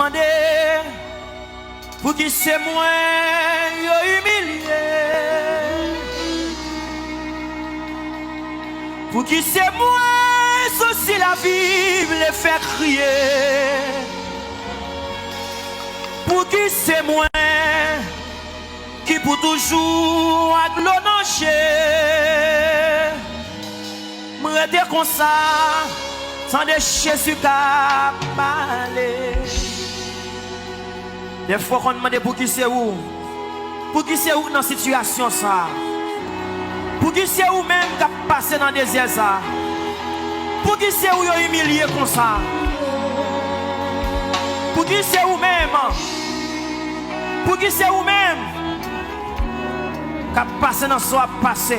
demandé pour qui c'est moi humilié. Pour qui c'est moi souci la vie les fait crier. Pour qui c'est moi qui pour toujours aglominer. Moi dire comme ça sans de Jésus qu'a parlé. Des fois qu'on demande pour qui c'est où. Pour qui c'est où dans cette situation ça. Pour qui c'est où même qui a passé dans le désert ça. Pour qui c'est où il est humilié comme ça. Pour qui c'est où même. Pour qui c'est où même qui a passé dans ce passé.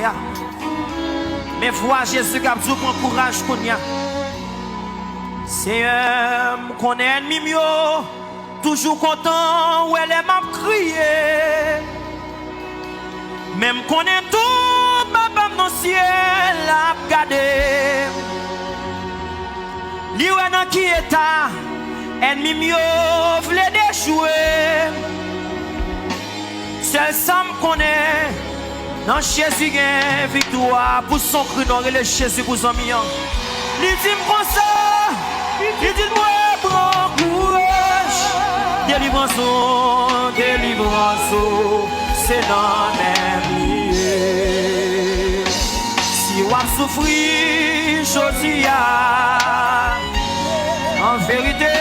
Mais vois Jésus qui a dit prends courage qu'on y a. Seigneur, qu'on est ennemi mieux. Toujours content où elle est m'a crié. Même qu'on est tout papa dans le ciel à regarder. Lui dans qui est ennemi mieux voulait déjouer. Seul ça me connaît. Dans Jésus gagne victoire pour son cru dans le Jésus pour son amis. Il dit comme ça. Il dit moi prends courage. Délivrance, c'est dans mes liés. Si on souffre, je dis en vérité,